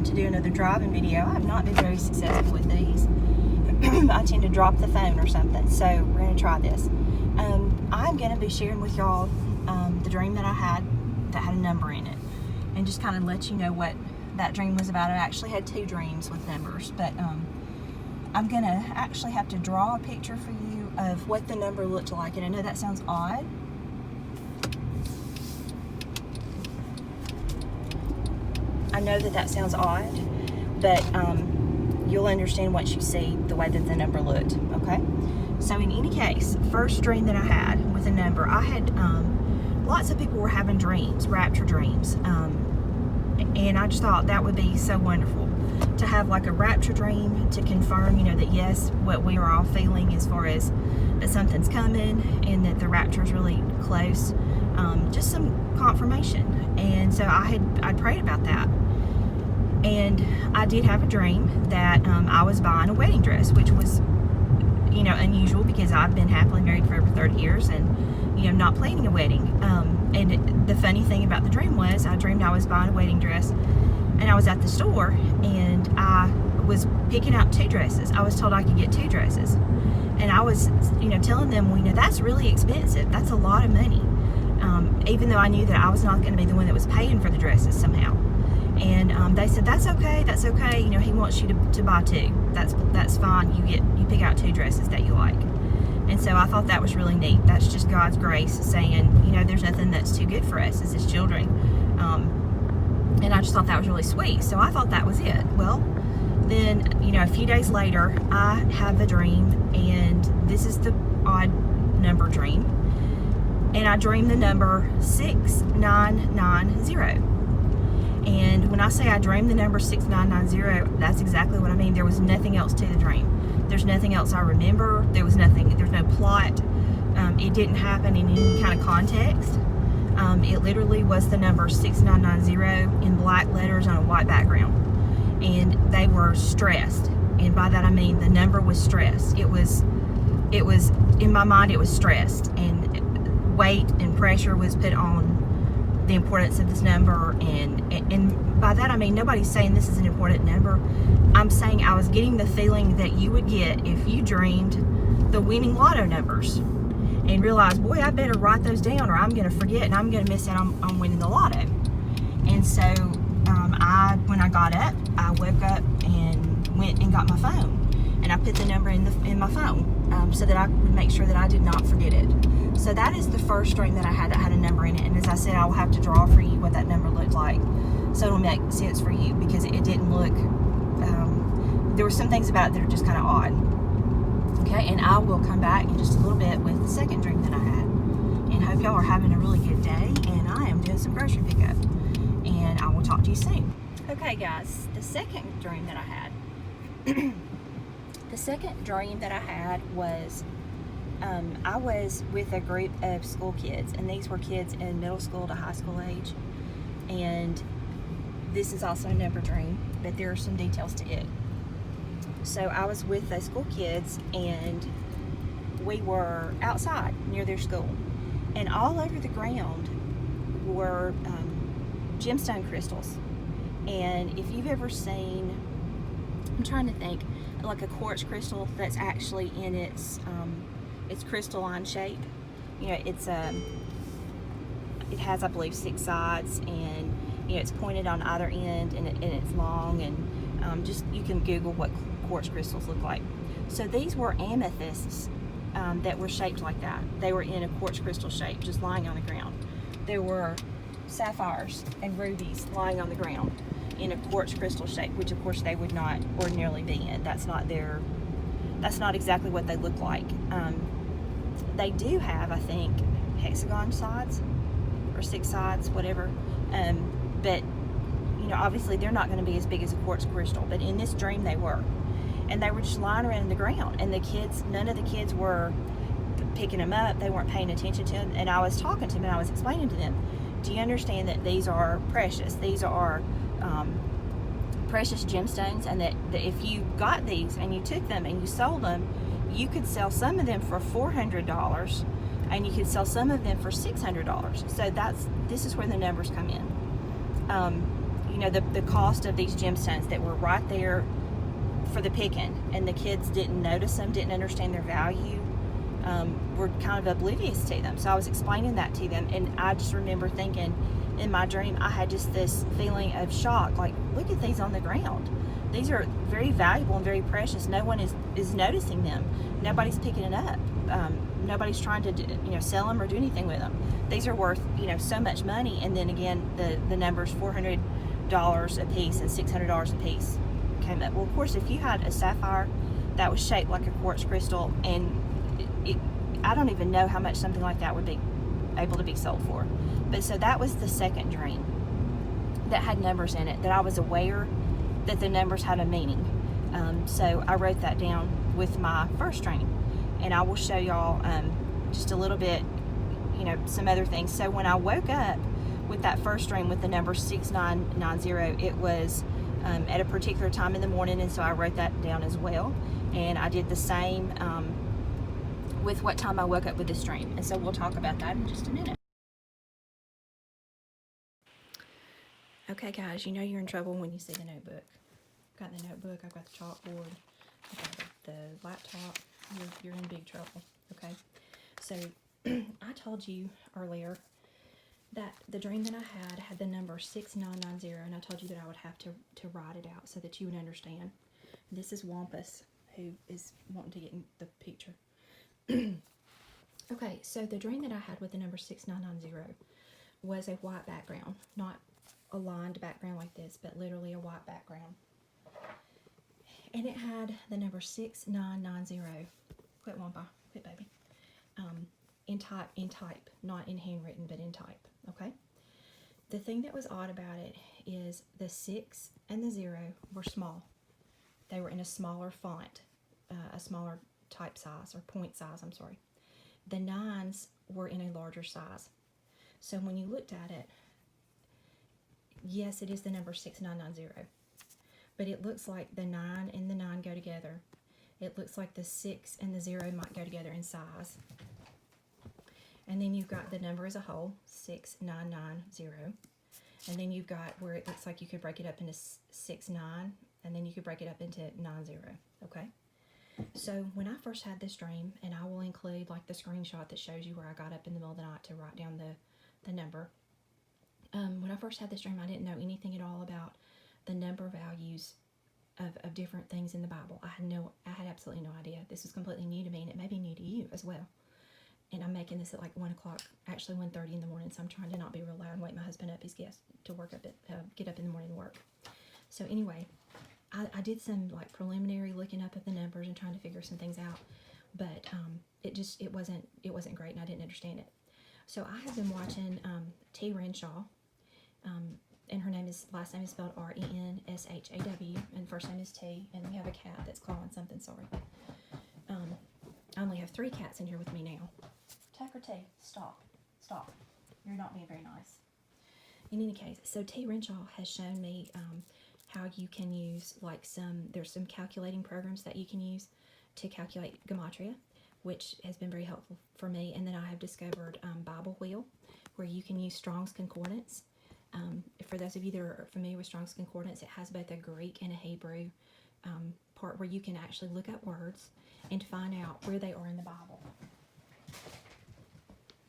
to do another driving video. I have not been very successful with these. I tend to drop the phone or something, so we're going to try this. I'm going to be sharing with y'all the dream that I had that had a number in it, and just kind of let you know what that dream was about. I actually had two dreams with numbers, but I'm going to actually have to draw a picture for you of what the number looked like, and I know that sounds odd. I know that sounds odd, but you'll understand once you see the way that the number looked, okay? So in any case, first dream that I had with a number, I had, lots of people were having dreams, rapture dreams, and I just thought that would be so wonderful to have like a rapture dream to confirm, you know, that yes, what we are all feeling as far as that something's coming and that the rapture is really close, just some confirmation. And so I'd prayed about that. And I did have a dream that I was buying a wedding dress, which was, you know, unusual because I've been happily married for over 30 years and, you know, not planning a wedding. And the funny thing about the dream was I dreamed I was buying a wedding dress, and I was at the store and I was picking out two dresses. I was told I could get two dresses. And I was, you know, telling them, well, you know, that's really expensive. That's a lot of money. Even though I knew that I was not going to be the one that was paying for the dresses somehow. And they said, that's okay, you know, he wants you to buy two. That's fine. You pick out two dresses that you like. And so I thought that was really neat. That's just God's grace saying, you know, there's nothing that's too good for us as his children. And I just thought that was really sweet. So I thought that was it. Well, then, you know, a few days later, I have a dream, and this is the odd number dream. And I dreamed the number 6990. And when I say I dreamed the number 6990, that's exactly what I mean. There was nothing else to the dream. There's nothing else I remember. There's no plot. It didn't happen in any kind of context. It literally was the number 6990 in black letters on a white background. And they were stressed. And by that I mean the number was stressed. It was, in my mind, it was stressed. And weight and pressure was put on the importance of this number, and by that I mean nobody's saying this is an important number. I'm saying I was getting the feeling that you would get if you dreamed the winning lotto numbers and realized, boy, I better write those down or I'm going to forget and I'm going to miss out on winning the lotto. And so when I got up, I woke up and went and got my phone, and I put the number in my phone so that I would make sure that I did not forget it. So that is the first dream that I had that had a number in it. And as I said, I will have to draw for you what that number looked like so it'll make sense for you, because it didn't look, there were some things about it that are just kind of odd. Okay, and I will come back in just a little bit with the second dream that I had. And hope y'all are having a really good day, and I am doing some grocery pickup. And I will talk to you soon. Okay guys, the second dream that I had, was I was with a group of school kids, and these were kids in middle school to high school age, and this is also a number dream, but there are some details to it. So I was with the school kids, and we were outside near their school, and all over the ground were gemstone crystals. And if you've ever seen, I'm trying to think, like a quartz crystal that's actually in its crystalline shape. You know, it has, I believe, 6 sides, and you know, it's pointed on either end, and it's long, and just, you can Google what quartz crystals look like. So these were amethysts that were shaped like that. They were in a quartz crystal shape, just lying on the ground. There were sapphires and rubies lying on the ground in a quartz crystal shape, which of course they would not ordinarily be in. That's not exactly what they look like. They do have, I think, hexagon sides or 6 sides, whatever. But you know, obviously they're not going to be as big as a quartz crystal. But in this dream, they were, and they were just lying around in the ground. And the kids, none of the kids were picking them up. They weren't paying attention to them. And I was talking to them, and I was explaining to them, do you understand that these are precious? These are precious gemstones, and that if you got these and you took them and you sold them, you could sell some of them for $400, and you could sell some of them for $600. So this is where the numbers come in. you know, the cost of these gemstones that were right there for the picking, and the kids didn't notice them, didn't understand their value, were kind of oblivious to them. So I was explaining that to them, and I just remember thinking in my dream, I had just this feeling of shock, like, look at these on the ground. These are very valuable and very precious. No one is noticing them. Nobody's picking it up. Nobody's trying to sell them or do anything with them. These are worth so much money. And then again, the numbers $400 a piece and $600 a piece came up. Well, of course, if you had a sapphire that was shaped like a quartz crystal, and I don't even know how much something like that would be able to be sold for. But so that was the second dream that had numbers in it, that I was aware that the numbers had a meaning. So I wrote that down with my first dream, and I will show y'all just a little bit, some other things. So when I woke up with that first dream with the number 6990, it was at a particular time in the morning, and so I wrote that down as well. And I did the same with what time I woke up with this dream, and so we'll talk about that in just a minute. Okay guys, you know you're in trouble when you see the notebook. I've got the notebook, I've got the chalkboard, I've got the laptop. You're in big trouble, okay? So I told you earlier that the dream that I had the number 6990, and I told you that I would have to write it out so that you would understand. This is Wampus, who is wanting to get in the picture. Okay, so the dream that I had with the number 6990 was a white background, not a lined background like this, but literally a white background. And it had the number 6990. Quit, Wampa. Quit, baby. In type, not in handwritten, but in type. Okay. The thing that was odd about it is the 6 and the 0 were small. They were in a smaller font, a smaller type size, or point size. I'm sorry. The 9s were in a larger size. So when you looked at it, yes, it is the number 6990. But it looks like the 9 and the 9 go together. It looks like the 6 and the 0 might go together in size. And then you've got the number as a whole, 6990. And then you've got where it looks like you could break it up into 69, and then you could break it up into 90. Okay? So when I first had this dream, and I will include like the screenshot that shows you where I got up in the middle of the night to write down the number. When I first had this dream, I didn't know anything at all about the number values of different things in the Bible. I had absolutely no idea. This was completely new to me, and it may be new to you as well. And I'm making this at like 1 o'clock, actually 1:30 in the morning, so I'm trying to not be real loud and wake my husband up. He's guest to work up at, get up in the morning to work. So anyway, I did some like preliminary looking up at the numbers and trying to figure some things out, but it wasn't great, and I didn't understand it. So I have been watching T. Renshaw, and her last name is spelled Renshaw, and first name is T, and we have a cat that's clawing something, sorry. I only have 3 cats in here with me now. Tucker T, stop. You're not being very nice. In any case, so T. Renshaw has shown me how you can use there's some calculating programs that you can use to calculate Gematria, which has been very helpful for me. And then I have discovered Bible Wheel, where you can use Strong's Concordance. For those of you that are familiar with Strong's Concordance, it has both a Greek and a Hebrew part where you can actually look up words and find out where they are in the Bible.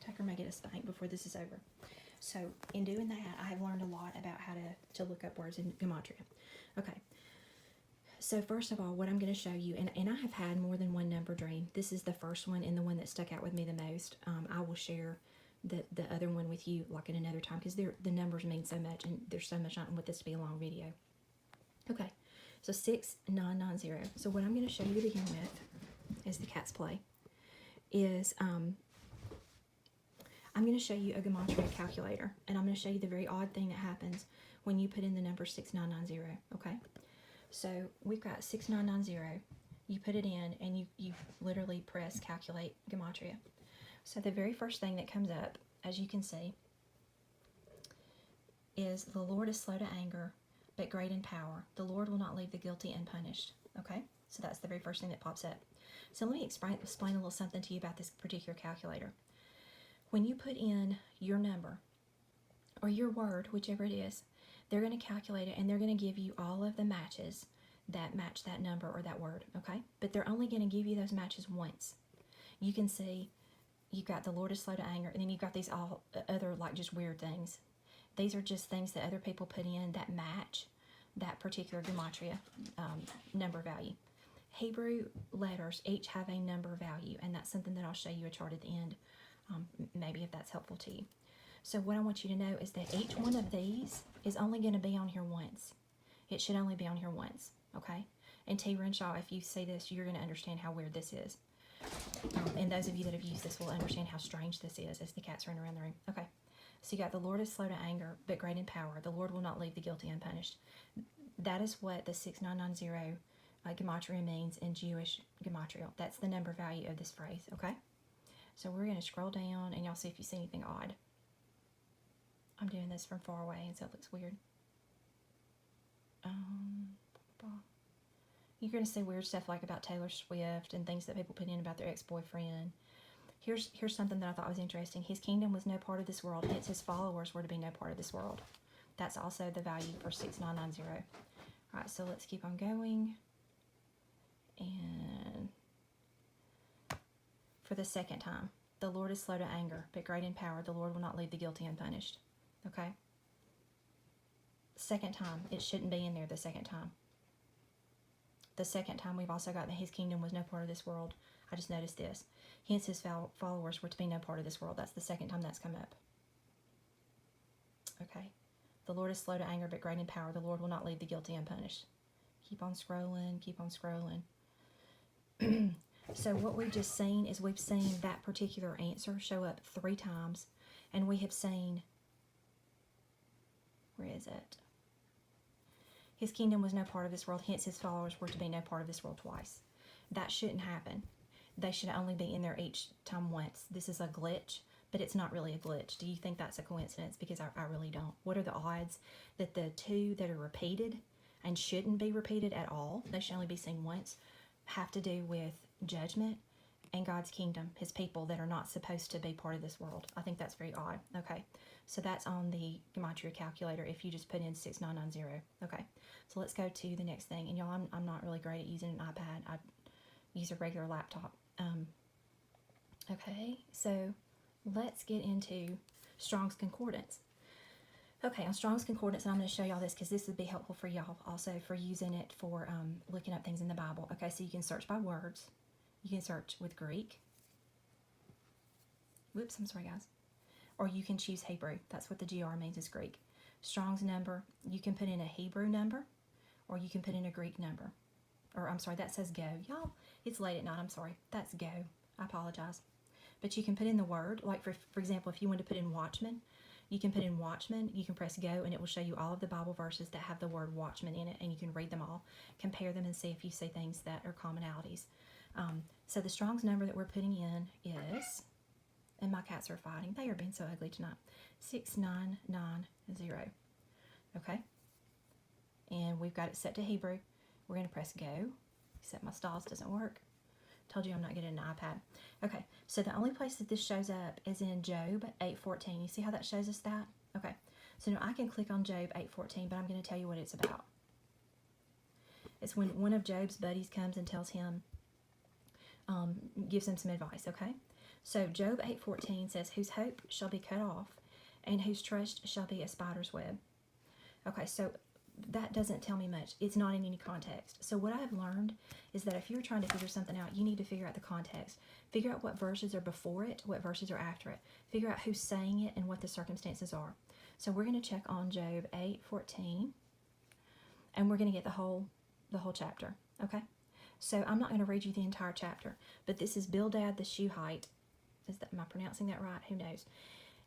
Tucker may get a spank before this is over. So in doing that, I have learned a lot about how to look up words in Gematria. Okay, so first of all, what I'm going to show you, and I have had more than one number dream. This is the first one and the one that stuck out with me the most. I will share the other one with you like in another time, because the numbers mean so much, and there's so much. I don't want this to be a long video. Okay, so 6990. So what I'm going to show you to begin with, as the cats play, is I'm going to show you a Gematria calculator, and I'm going to show you the very odd thing that happens when you put in the number 6990. Okay, so we've got 6990. You put it in, and you literally press calculate Gematria. So the very first thing that comes up, as you can see, is the Lord is slow to anger, but great in power. The Lord will not leave the guilty unpunished. Okay, so that's the very first thing that pops up. So let me explain a little something to you about this particular calculator. When you put in your number or your word, whichever it is, They're going to calculate it, and they're going to give you all of the matches that match that number or that word, okay? But they're only going to give you those matches once. You can see you've got the Lord is slow to anger, and then you've got these all other like just weird things. These are just things that other people put in that match that particular Gematria number value. Hebrew letters each have a number value, and that's something that I'll show you a chart at the end, maybe if that's helpful to you. So what I want you to know is that each one of these is only going to be on here once. It should only be on here once, okay? And T. Renshaw, if you see this, you're going to understand how weird this is. And those of you that have used this will understand how strange this is as the cats run around the room. Okay, so you got the Lord is slow to anger, but great in power. The Lord will not leave the guilty unpunished. That is what the 6990 Gematria means in Jewish Gematria. That's the number value of this phrase, okay? So we're going to scroll down, and y'all see if you see anything odd. I'm doing this from far away, and so it looks weird. You're going to see weird stuff like about Taylor Swift and things that people put in about their ex-boyfriend. Here's something that I thought was interesting. His kingdom was no part of this world, hence his followers were to be no part of this world. That's also the value for 6990. All right, so let's keep on going. And for the second time, the Lord is slow to anger, but great in power. The Lord will not leave the guilty unpunished. Okay? Second time, it shouldn't be in there the second time. The second time, we've also got that his kingdom was no part of this world. I just noticed this. Hence, his followers were to be no part of this world. That's the second time that's come up. Okay. The Lord is slow to anger, but great in power. The Lord will not leave the guilty unpunished. Keep on scrolling. Keep on scrolling. So what we've just seen is we've seen that particular answer show up 3 times. And we have seen, where is it? His kingdom was no part of this world, hence his followers were to be no part of this world twice. That shouldn't happen. They should only be in there each time once. This is a glitch, but it's not really a glitch. Do you think that's a coincidence? Because I really don't. What are the odds that the 2 that are repeated and shouldn't be repeated at all, they should only be seen once, have to do with judgment and God's kingdom, his people that are not supposed to be part of this world? I think that's very odd. Okay, so that's on the Gematria calculator if you just put in 6990. Okay, so let's go to the next thing. And y'all, I'm not really great at using an iPad. I use a regular laptop. Okay, so let's get into Strong's Concordance. Okay, on Strong's Concordance, and I'm going to show y'all this because this would be helpful for y'all also for using it for looking up things in the Bible. Okay, so you can search by words. You can search with Greek. Whoops, I'm sorry, guys. Or you can choose Hebrew. That's what the GR means, is Greek. Strong's number, you can put in a Hebrew number, or you can put in a Greek number. Or, I'm sorry, that says go. Y'all, it's late at night, I'm sorry. That's go. I apologize. But you can put in the word, like for example, if you want to put in watchman, you can put in watchman, you can press go, and it will show you all of the Bible verses that have the word watchman in it, and you can read them all, compare them, and see if you see things that are commonalities. So the Strong's number that we're putting in is, and my cats are fighting, they are being so ugly tonight, 6990. Okay? And we've got it set to Hebrew. We're going to press go, except my stalls doesn't work. Told you I'm not getting an iPad. Okay, so the only place that this shows up is in Job 8:14. You see how that shows us that? Okay, so now I can click on Job 8:14, but I'm going to tell you what it's about. It's when one of Job's buddies comes and tells him, gives him some advice, okay? So Job 8:14 says, whose hope shall be cut off, and whose trust shall be a spider's web. Okay, so that doesn't tell me much. It's not in any context. So what I've learned is that if you're trying to figure something out, you need to figure out the context. Figure out what verses are before it, what verses are after it. Figure out who's saying it and what the circumstances are. So we're going to check on Job 8:14, and we're going to get the whole chapter, okay? So I'm not going to read you the entire chapter, but this is Bildad the Shuhite. Am I pronouncing that right? Who knows?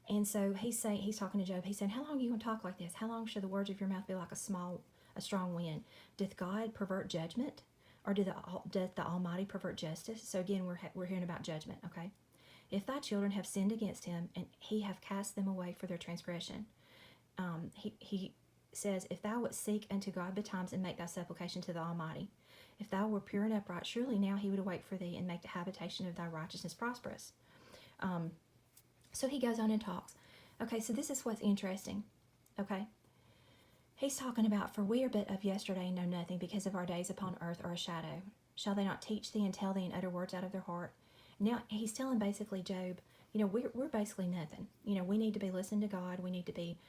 And so he's talking to Job. He's saying, how long are you going to talk like this? How long shall the words of your mouth be like a strong wind? Doth God pervert judgment? Or doth the Almighty pervert justice? So again, we're hearing about judgment, okay? If thy children have sinned against him, and he have cast them away for their transgression. He says, if thou wouldst seek unto God betimes and make thy supplication to the Almighty, if thou were pure and upright, surely now he would await for thee and make the habitation of thy righteousness prosperous. So he goes on and talks. Okay, so this is what's interesting. Okay, He's talking about, for we are but of yesterday and know nothing, because of our days upon earth are a shadow. Shall they not teach thee and tell thee and utter words out of their heart? Now he's telling basically Job, we're basically nothing. We need to be listening to God. We need to be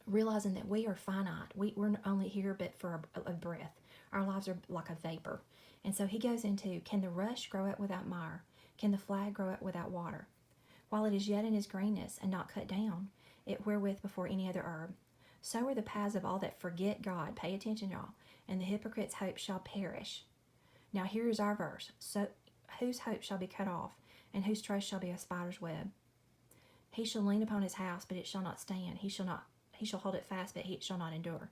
realizing that we are finite. We're only here but for a breath. Our lives are like a vapor. And so he goes into, can the rush grow up without mire? Can the flag grow up without water? While it is yet in his greenness and not cut down, it wherewith before any other herb. So are the paths of all that forget God. Pay attention, y'all. And the hypocrite's hope shall perish. Now here is our verse. So whose hope shall be cut off, and whose trust shall be a spider's web? He shall lean upon his house, but it shall not stand. He shall hold it fast, but it shall not endure.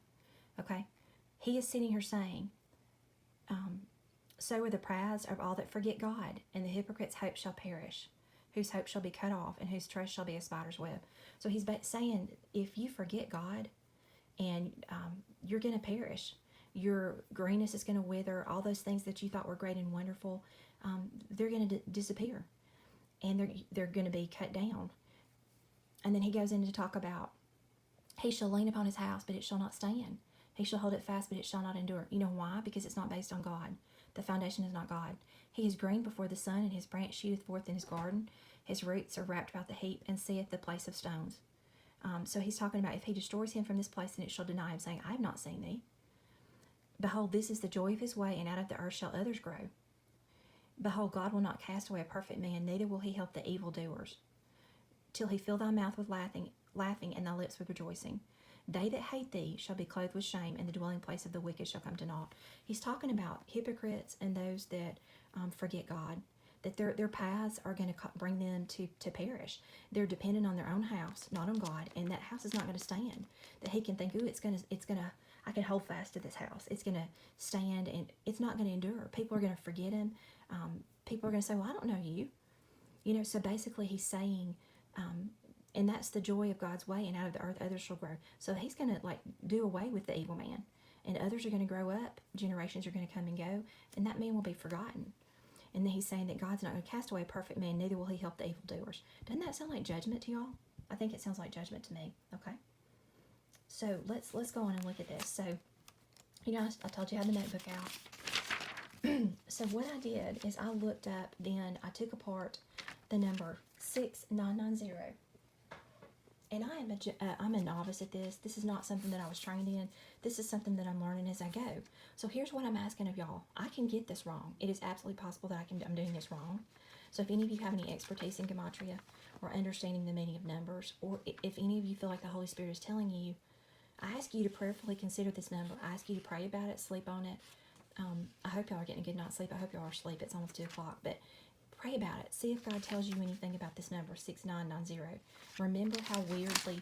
Okay? He is sitting here saying, so are the paths of all that forget God, and the hypocrite's hope shall perish, whose hope shall be cut off, and whose trust shall be a spider's web. So he's saying, if you forget God, and you're going to perish. Your greenness is going to wither. All those things that you thought were great and wonderful, they're going to disappear, and they're going to be cut down. And then he goes in to talk about, he shall lean upon his house, but it shall not stand. He shall hold it fast, but it shall not endure. You know why? Because it's not based on God. The foundation is not God. He is green before the sun, and his branch shooteth forth in his garden. His roots are wrapped about the heap, and seeth the place of stones. So he's talking about, if he destroys him from this place, then it shall deny him, saying, I have not seen thee. Behold, this is the joy of his way, and out of the earth shall others grow. Behold, God will not cast away a perfect man, neither will he help the evildoers, till he fill thy mouth with laughing, and thy lips with rejoicing. They that hate thee shall be clothed with shame, and the dwelling place of the wicked shall come to naught. He's talking about hypocrites and those that forget God, that their paths are going to bring them to perish. They're dependent on their own house, not on God, and that house is not going to stand. That he can think, ooh, it's gonna, I can hold fast to this house. It's going to stand, and it's not going to endure. People are going to forget him. People are going to say, well, I don't know you. So basically he's saying, and that's the joy of God's way, and out of the earth others shall grow. So he's going to do away with the evil man, and others are going to grow up. Generations are going to come and go, and that man will be forgotten. And then he's saying that God's not going to cast away a perfect man, neither will he help the evildoers. Doesn't that sound like judgment to y'all? I think it sounds like judgment to me. Okay. So let's go on and look at this. So, I told you I had the notebook out. So what I did is I looked up, then I took apart the number 6990. And I'm a novice at this. This is not something that I was trained in. This is something that I'm learning as I go. So here's what I'm asking of y'all. I can get this wrong. It is absolutely possible that I'm doing this wrong. So if any of you have any expertise in Gematria or understanding the meaning of numbers, or if any of you feel like the Holy Spirit is telling you, I ask you to prayerfully consider this number. I ask you to pray about it, sleep on it. I hope y'all are getting a good night's sleep. I hope y'all are asleep. It's almost 2 o'clock, but pray about it. See if God tells you anything about this number, 6990. Remember how weirdly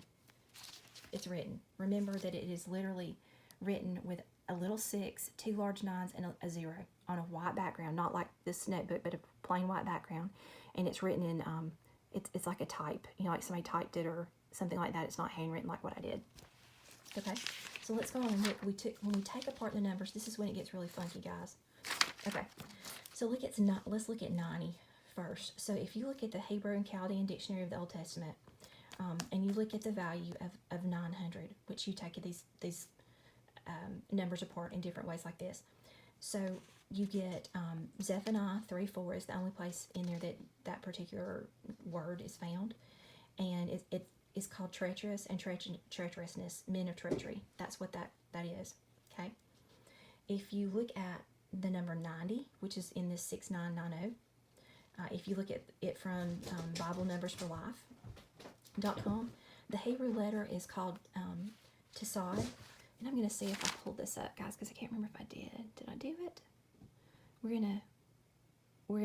it's written. Remember that it is literally written with a little 6, 2 large 9s, and a 0 on a white background, not like this notebook, but a plain white background. And it's written in, it's like a type, like somebody typed it or something like that. It's not handwritten like what I did. Okay, so let's go on and look. When we take apart the numbers, this is when it gets really funky, guys. Okay, so let's look at 90 first. So if you look at the Hebrew and Chaldean Dictionary of the Old Testament, and you look at the value of 900, which you take these numbers apart in different ways like this. So you get Zephaniah 3:4 is the only place in there that particular word is found, and it is called treacherous and treacherousness, men of treachery. That's what that is. Okay. If you look at the number 90, which is in this 6990, if you look at it from BibleNumbersForLife.com, the Hebrew letter is called Tesad. And I'm going to see if I pulled this up, guys, because I can't remember if I did. Did I do it? We're gonna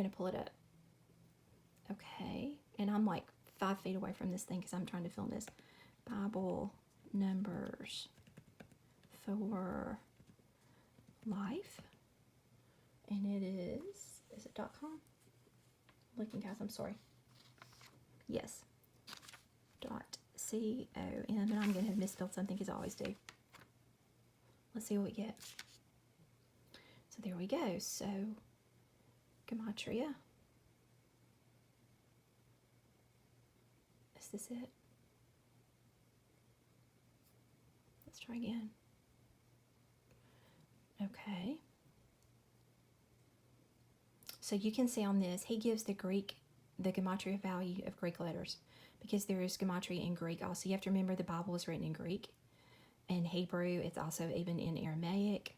pull it up. Okay, and I'm like 5 feet away from this thing because I'm trying to film this. Bible Numbers for Life, and it is it .com? Looking, guys, I'm sorry. Yes, .com, and I'm gonna have misspelled something as I always do. Let's see what we get. So there we go. So Gematria. Is this it? Let's Let's try again. Okay. So you can see on this, he gives the Gematria value of Greek letters, because there is Gematria in Greek also. You have to remember the Bible was written in Greek. In Hebrew, it's also even in Aramaic.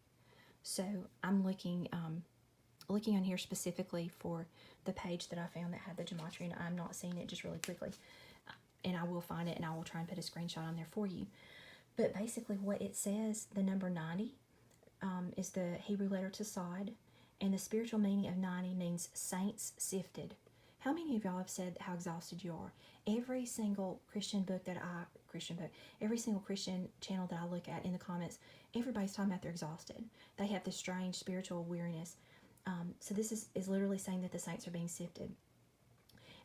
So I'm looking on here specifically for the page that I found that had the Gematria, and I'm not seeing it just really quickly. And I will find it, and I will try and put a screenshot on there for you. But basically what it says, the number 90 is the Hebrew letter Tasad, and the spiritual meaning of 90 means saints sifted. How many of y'all have said how exhausted you are? Every single every single Christian channel that I look at in the comments, everybody's talking about they're exhausted. They have this strange spiritual weariness. So this is literally saying that the saints are being sifted.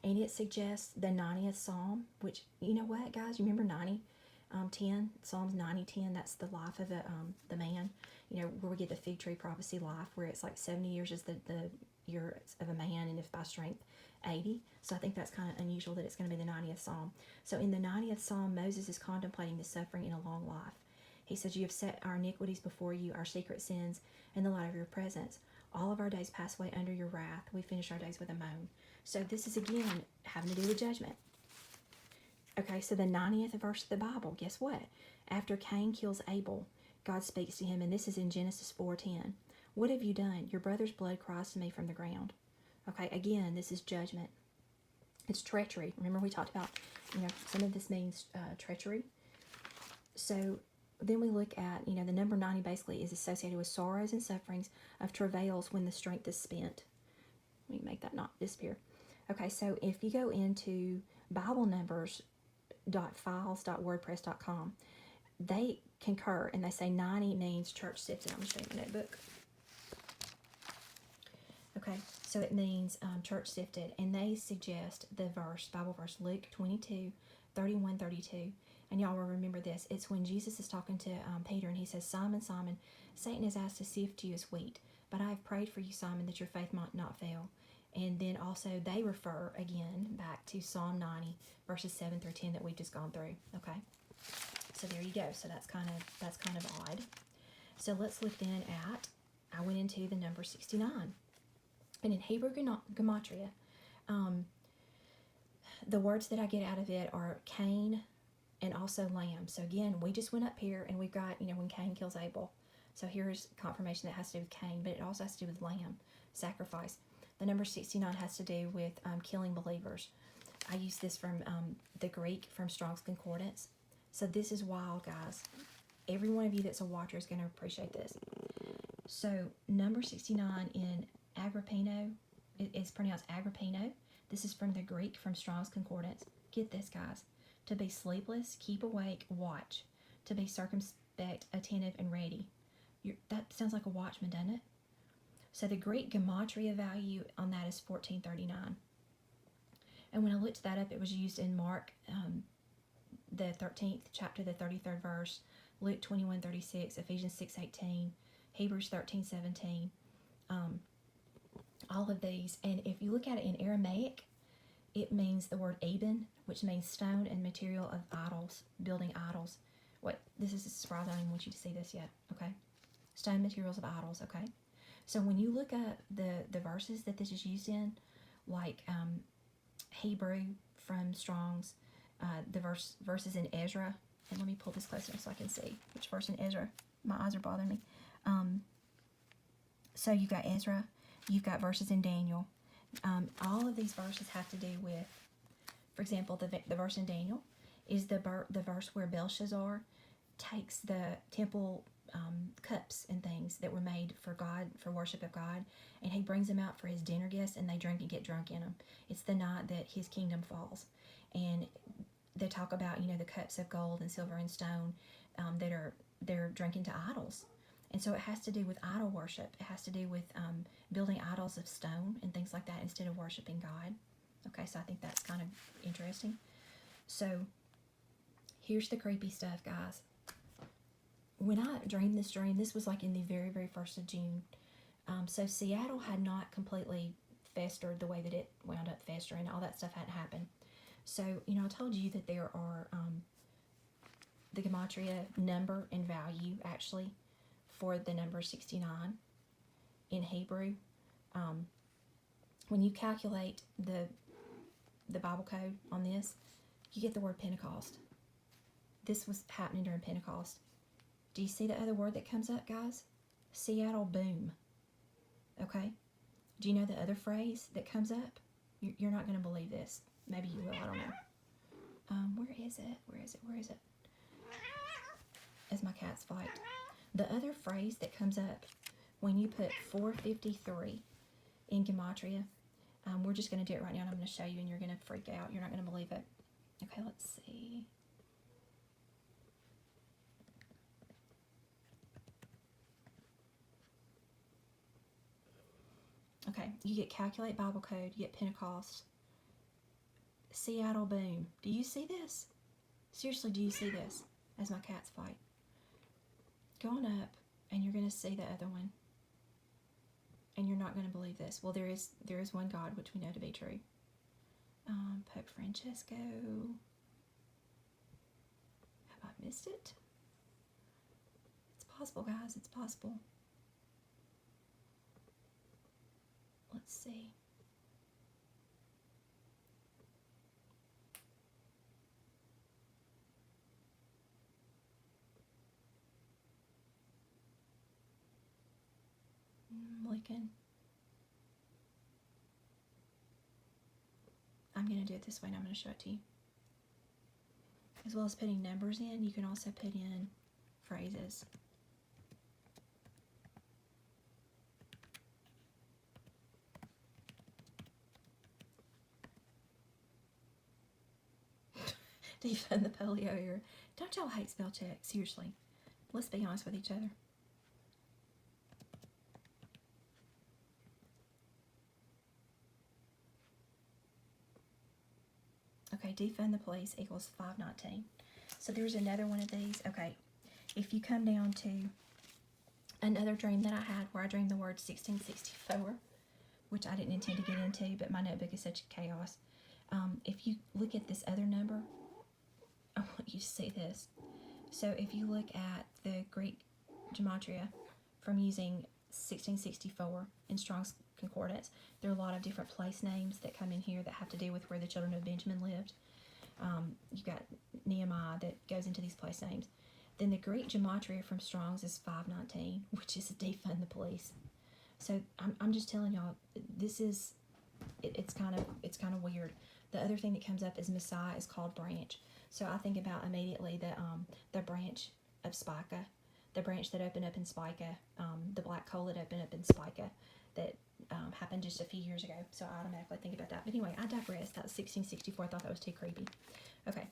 And it suggests the 90th Psalm, which, you know what, guys? You remember 10? Psalms 90:10, that's the life of the man. You know, where we get the fig tree prophecy life, where it's like 70 years is the year of a man, and if by strength, 80. So I think that's kind of unusual that it's going to be the 90th Psalm. So in the 90th Psalm, Moses is contemplating the suffering in a long life. He says, "You have set our iniquities before you, our secret sins, in the light of your presence. All of our days pass away under your wrath. We finish our days with a moan." So this is, again, having to do with judgment. Okay, so the 90th verse of the Bible, guess what? After Cain kills Abel, God speaks to him, and this is in Genesis 4:10. "What have you done? Your brother's blood cries to me from the ground." Okay, again, this is judgment. It's treachery. Remember we talked about, some of this means treachery. So then we look at, the number 90 basically is associated with sorrows and sufferings of travails when the strength is spent. Let me make that not disappear. Okay, so if you go into BibleNumbers.files.wordpress.com, they concur and they say 90 means church sifted. I'm going to show you my notebook. Okay, so it means church sifted, and they suggest the Bible verse, Luke 22:31-32. And y'all will remember this. It's when Jesus is talking to Peter, and he says, "Simon, Simon, Satan has asked to sift you as wheat, but I have prayed for you, Simon, that your faith might not fail." And then also they refer again back to Psalm 90, verses 7-10 that we've just gone through. Okay, so there you go. So that's kind of odd. So let's look then at, I went into the number 69. And in Hebrew Gematria, the words that I get out of it are Cain and also lamb. So again, we just went up here and we've got, when Cain kills Abel. So here's confirmation that has to do with Cain, but it also has to do with lamb, sacrifice. The number 69 has to do with killing believers. I use this from the Greek, from Strong's Concordance. So this is wild, guys. Every one of you that's a watcher is going to appreciate this. So number 69 in Agrippino, it's pronounced Agrippino. This is from the Greek, from Strong's Concordance. Get this, guys. To be sleepless, keep awake, watch. To be circumspect, attentive, and ready. That sounds like a watchman, doesn't it? So the Greek Gematria value on that is 1439. And when I looked that up, it was used in Mark, the 13th chapter, the 33rd verse, Luke 21:36, Ephesians 6:18, Hebrews 13:17. All of these. And if you look at it in Aramaic, it means the word eben, which means stone and material of idols, building idols. This is a surprise. I don't even want you to see this yet, okay? Stone materials of idols, okay? So when you look up the verses that this is used in, like Hebrew from Strong's, the verses in Ezra, and let me pull this closer so I can see which verse in Ezra. My eyes are bothering me. So you've got Ezra, you've got verses in Daniel. All of these verses have to do with, for example, the verse in Daniel is the verse where Belshazzar takes the temple cups and things that were made for God, for worship of God, and he brings them out for his dinner guests, and they drink and get drunk in them. It's the night that his kingdom falls. And they talk about, the cups of gold and silver and stone that they're drinking to idols. And so it has to do with idol worship. It has to do with building idols of stone and things like that instead of worshiping God. Okay, so I think that's kind of interesting. So here's the creepy stuff, guys. When I dreamed this dream, this was like in the very, very 1st of June. So Seattle had not completely festered the way that it wound up festering. All that stuff hadn't happened. So, I told you that the Gematria number and value, actually, for the number 69 in Hebrew. When you calculate the Bible code on this, you get the word Pentecost. This was happening during Pentecost. Do you see the other word that comes up, guys? Seattle boom. Okay? Do you know the other phrase that comes up? You're not going to believe this. Maybe you will, I don't know. Where is it? Where is it? Where is it? As my cats fight. The other phrase that comes up when you put 453 in Gematria, we're just going to do it right now, and I'm going to show you, and you're going to freak out. You're not going to believe it. Okay, let's see. Okay, you get calculate Bible code, you get Pentecost, Seattle boom. Do you see this? Seriously, do you see this? As my cats fight. Go on up, and you're going to see the other one. And you're not going to believe this. Well, there is one God, which we know to be true. Pope Francesco. Have I missed it? It's possible, guys. It's possible. Let's see. Looking. I'm going to do it this way, and I'm going to show it to you. As well as putting numbers in, you can also put in phrases. Defund the polio era. Don't y'all hate spell check? Seriously. Let's be honest with each other. Okay, defund the police equals 519. So there's another one of these. Okay, if you come down to another dream that I had where I dreamed the word 1664, which I didn't intend to get into, but my notebook is such chaos. If you look at this other number, I want you to see this. So if you look at the Greek Gematria from using 1664 in Strong's Concordance, there are a lot of different place names that come in here that have to do with where the children of Benjamin lived. You've got Nehemiah that goes into these place names. Then the Greek Gematria from Strong's is 519, which is defund the police. So I'm just telling y'all, this is it's kind of weird. The other thing that comes up is Messiah is called branch. So I think about immediately the branch of Spica, the branch that opened up in Spica, the black coal that opened up in Spica that happened just a few years ago. So I automatically think about that. But anyway, I digress. That was 1664. I thought that was too creepy. Okay.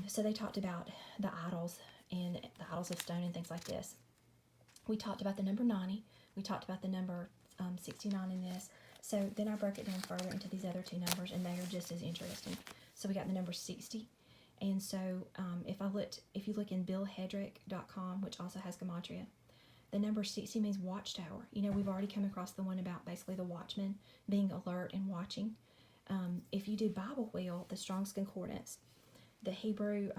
So they talked about the idols and the idols of stone and things like this. We talked about the number 90. We talked about the number 69 in this. So then I broke it down further into these other two numbers, and they are just as interesting. So we got the number 60. And so if you look in billhedrick.com, which also has Gematria, the number 60 means watchtower. You know, we've already come across the one about basically the watchman being alert and watching. If you do Bible Wheel, the Strong's Concordance, the Hebrew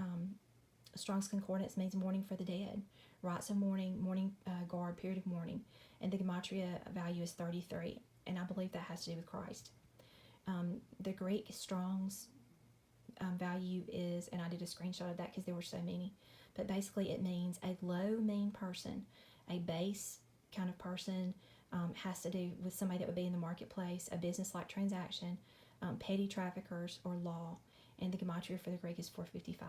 Strong's Concordance means mourning for the dead. Rites of mourning guard, period of mourning. And the Gematria value is 33. And I believe that has to do with Christ. The Greek Strong's value is, and I did a screenshot of that because there were so many, but basically it means a low, mean person, a base kind of person, has to do with somebody that would be in the marketplace, a business-like transaction, petty traffickers, or law. And the Gematria for the Greek is 455.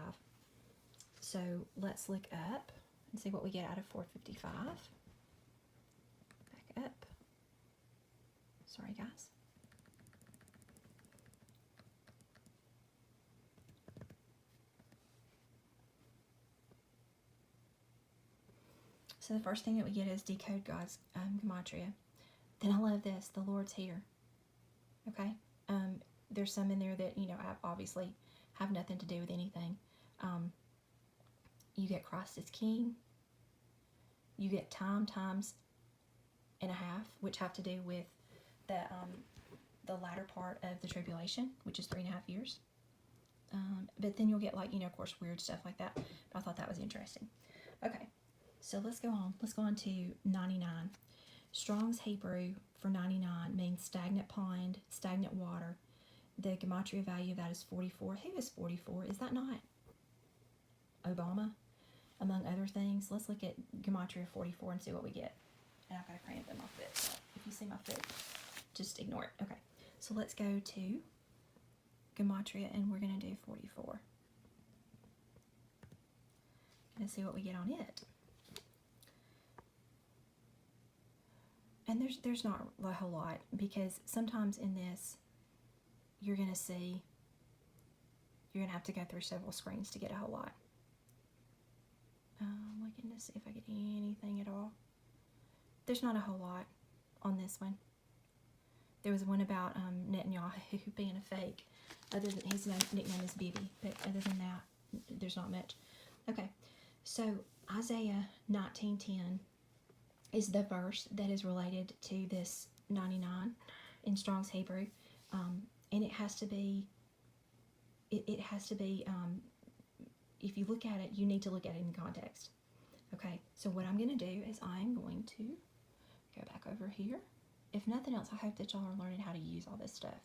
So let's look up and see what we get out of 455. Back up. Sorry, guys. So the first thing that we get is decode God's Gematria. Then I love this. The Lord's here. Okay? There's some in there that, obviously have nothing to do with anything. You get Christ as King. You get times and a half, which have to do with the latter part of the tribulation, which is 3.5 years. But then you'll get like, of course, weird stuff like that. But I thought that was interesting. Okay, so let's go on. Let's go on to 99. Strong's Hebrew for 99 means stagnant pond, stagnant water. The Gematria value of that is 44. Who is 44? Is that not Obama, among other things? Let's look at Gematria 44 and see what we get. And I've got a cramp in my foot, so if you see my foot, just ignore it. Okay, so let's go to Gematria, and we're going to do 44. And see what we get on it. And there's not a whole lot, because sometimes in this, you're going to have to go through several screens to get a whole lot. Looking to see if I get anything at all. There's not a whole lot on this one. There was one about Netanyahu being a fake. Other than his nickname is Bibi, but other than that, there's not much. Okay, so Isaiah 19:10 is the verse that is related to this 99 in Strong's Hebrew, and it has to be. If you look at it, you need to look at it in context. Okay, so what I'm going to do is I'm going to go back over here. If nothing else, I hope that y'all are learning how to use all this stuff.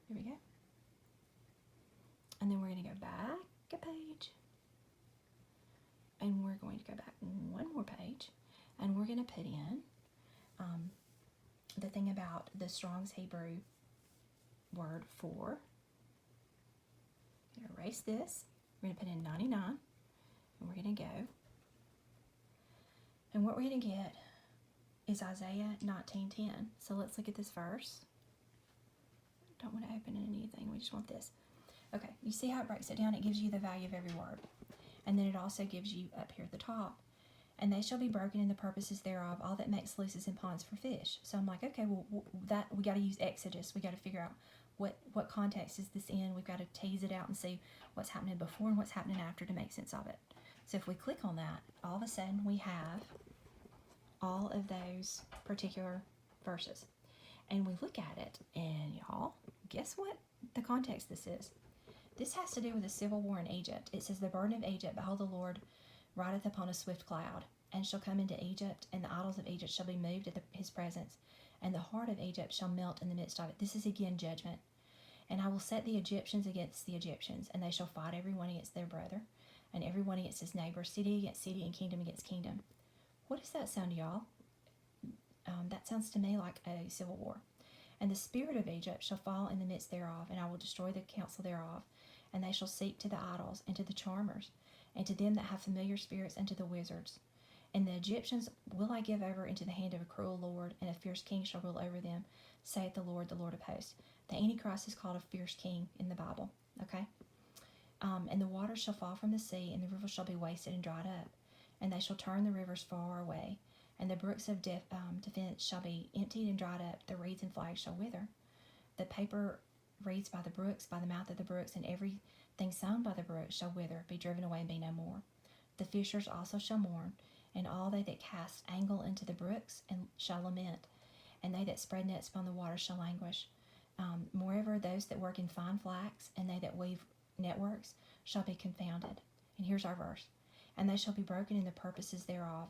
There we go. And then we're going to go back a page. And we're going to go back one more page. And we're going to put in the thing about the Strong's Hebrew word for. I'm going to erase this. We're going to put in 99. And we're going to go. And what we're going to get is Isaiah 19:10. So let's look at this verse. Don't want to open anything. We just want this. Okay, you see how it breaks it down? It gives you the value of every word. And then it also gives you up here at the top. And they shall be broken in the purposes thereof, all that makes sluices and ponds for fish. So I'm like, okay, well, that we got to use Exodus. We got to figure out what context is this in. We've got to tease it out and see what's happening before and what's happening after to make sense of it. So if we click on that, all of a sudden we have all of those particular verses. And we look at it, and y'all, guess what the context this is? This has to do with a civil war in Egypt. It says, the burden of Egypt, behold, the Lord rideth upon a swift cloud, and shall come into Egypt, and the idols of Egypt shall be moved at his presence, and the heart of Egypt shall melt in the midst of it. This is again judgment. And I will set the Egyptians against the Egyptians, and they shall fight every one against their brother, and every one against his neighbor, city against city, and kingdom against kingdom. What does that sound to y'all? That sounds to me like a civil war. And the spirit of Egypt shall fall in the midst thereof, and I will destroy the counsel thereof. And they shall seek to the idols, and to the charmers, and to them that have familiar spirits, and to the wizards. And the Egyptians will I give over into the hand of a cruel lord, and a fierce king shall rule over them, saith the Lord of hosts. The Antichrist is called a fierce king in the Bible, okay? And the waters shall fall from the sea, and the rivers shall be wasted and dried up. And they shall turn the rivers far away, and the brooks of defense shall be emptied and dried up. The reeds and flags shall wither. The paper reeds by the brooks, by the mouth of the brooks, and everything sown by the brooks shall wither, be driven away, and be no more. The fishers also shall mourn, and all they that cast angle into the brooks and shall lament, and they that spread nets upon the water shall languish. Moreover, those that work in fine flax, and they that weave networks, shall be confounded. And here's our verse. And they shall be broken in the purposes thereof,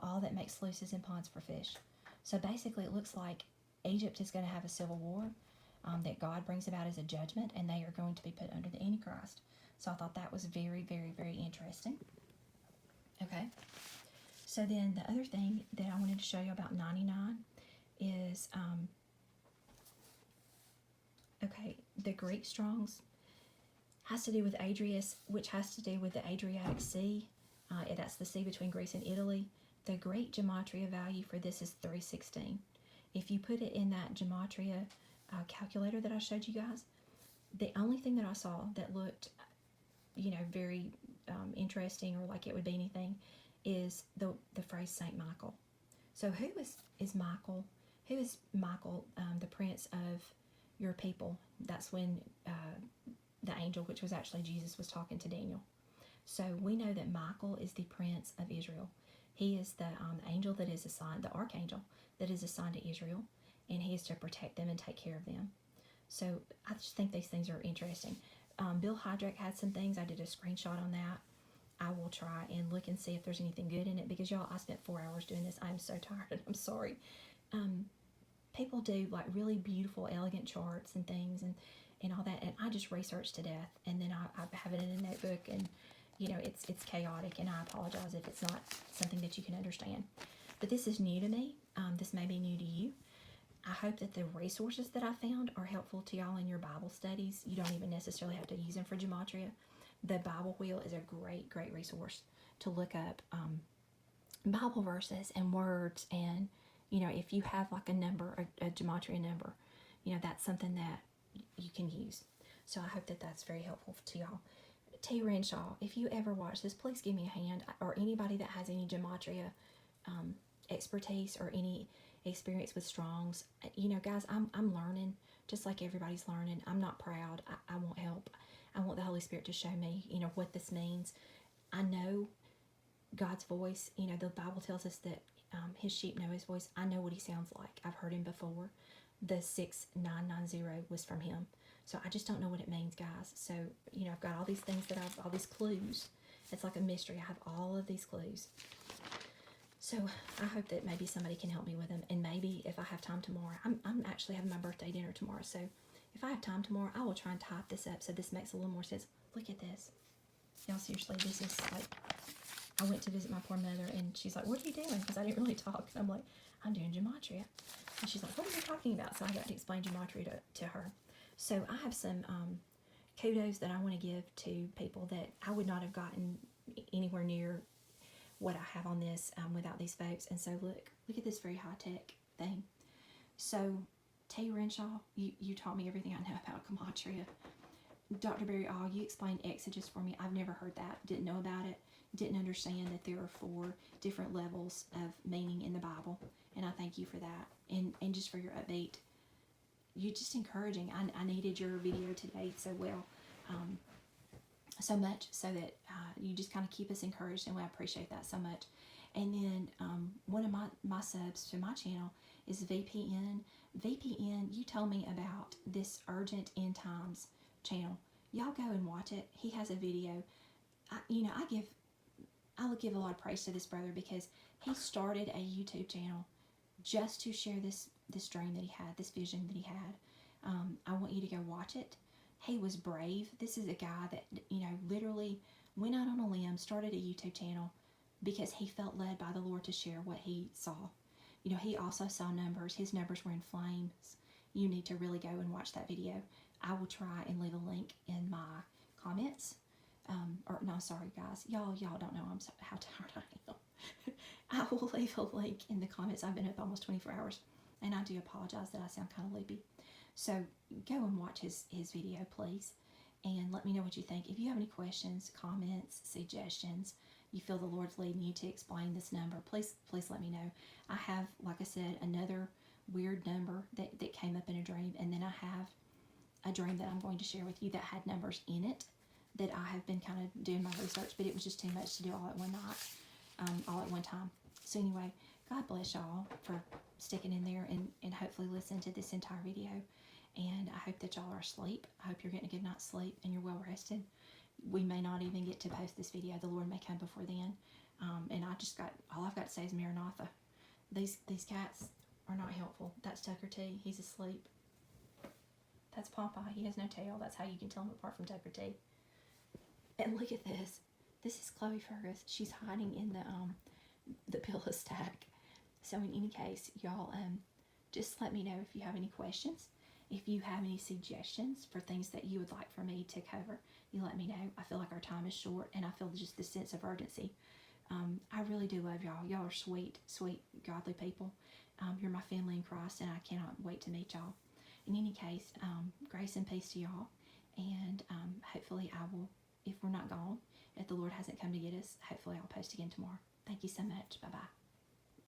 all that make sluices and ponds for fish. So basically it looks like Egypt is going to have a civil war that God brings about as a judgment, and they are going to be put under the Antichrist. So I thought that was very, very, very interesting. Okay. So then the other thing that I wanted to show you about 99 is, the Greek Strongs has to do with Adrius, which has to do with the Adriatic Sea. That's the sea between Greece and Italy. The Greek Gematria value for this is 316. If you put it in that Gematria calculator that I showed you guys, the only thing that I saw that looked, very interesting or like it would be anything is the phrase Saint Michael. So who is Michael? Who is Michael, the prince of your people? That's when the angel, which was actually Jesus, was talking to Daniel. So we know that Michael is the prince of Israel. He is the angel that is assigned, the archangel that is assigned to Israel. and he is to protect them and take care of them. So I just think these things are interesting. Bill Hydrick had some things. I did a screenshot on that. I will try and look and see if there's anything good in it, because y'all, I spent 4 hours doing this. I'm so tired. I'm sorry. People do like really beautiful, elegant charts and things and all that, and I just research to death, and then I have it in a notebook, and it's chaotic, and I apologize if it's not something that you can understand. But this is new to me. This may be new to you. I hope that the resources that I found are helpful to y'all in your Bible studies. You don't even necessarily have to use them for Gematria. The Bible Wheel is a great resource to look up Bible verses and words, and if you have like a number, a Gematria number, that's something that you can use. So I hope that that's very helpful to y'all. T. Renshaw, if you ever watch this, please give me a hand, or anybody that has any Gematria expertise or any experience with Strongs. Guys, I'm learning, just like everybody's learning. I'm not proud. I want help. I want the Holy Spirit to show me, what this means. I know God's voice. The Bible tells us that his sheep know his voice. I know what he sounds like. I've heard him before. The 6990 was from him. So I just don't know what it means, guys. So, I've got all these things all these clues. It's like a mystery. I have all of these clues. So I hope that maybe somebody can help me with them. And maybe if I have time tomorrow, I'm actually having my birthday dinner tomorrow. So if I have time tomorrow, I will try and type this up so this makes a little more sense. Look at this. Y'all, seriously, this is like, I went to visit my poor mother, and she's like, what are you doing? Because I didn't really talk. And I'm like, I'm doing Gematria. And she's like, what are you talking about? So I got to explain Gematria to her. So I have some kudos that I want to give to people that I would not have gotten anywhere near what I have on this without these folks. And so look at this very high-tech thing. So T. Renshaw, you taught me everything I know about Gematria. Dr. Barry All, you explained exegesis for me. I've never heard that, didn't know about it, didn't understand that there are 4 different levels of meaning in the Bible, and I thank you for that, and just for your update. You're just encouraging. I needed your video today so well, so much, so that you just kind of keep us encouraged, and I appreciate that so much. And then one of my subs to my channel is VPN. VPN, you told me about this Urgent End Times channel. Y'all go and watch it. He has a video. I would give a lot of praise to this brother, because he started a YouTube channel just to share this dream that he had, this vision that he had. I want you to go watch it. He was brave. This is a guy that, literally went out on a limb, started a YouTube channel because he felt led by the Lord to share what he saw. He also saw numbers. His numbers were in flames. You need to really go and watch that video. I will try and leave a link in my comments. Sorry guys. Y'all don't know how tired I am. I will leave a link in the comments. I've been up almost 24 hours, and I do apologize that I sound kind of loopy. So go and watch his video, please, and let me know what you think. If you have any questions, comments, suggestions, you feel the Lord's leading you to explain this number, please let me know. I have, like I said, another weird number that came up in a dream, and then I have a dream that I'm going to share with you that had numbers in it that I have been kind of doing my research, but it was just too much to do all at one night, all at one time. So anyway, God bless y'all for sticking in there and hopefully listen to this entire video. And I hope that y'all are asleep. I hope you're getting a good night's sleep and you're well rested. We may not even get to post this video. The Lord may come before then. And all I've got to say is Maranatha. These cats are not helpful. That's Tucker T. He's asleep. That's Popeye. He has no tail. That's how you can tell him apart from Tucker T. And look at this. This is Chloe Fergus. She's hiding in the pillow stack. So in any case, y'all, just let me know if you have any questions. If you have any suggestions for things that you would like for me to cover, you let me know. I feel like our time is short, and I feel just this sense of urgency. I really do love y'all. Y'all are sweet, godly people. You're my family in Christ, and I cannot wait to meet y'all. In any case, grace and peace to y'all, and hopefully I will, if we're not gone, if the Lord hasn't come to get us, hopefully I'll post again tomorrow. Thank you so much. Bye-bye.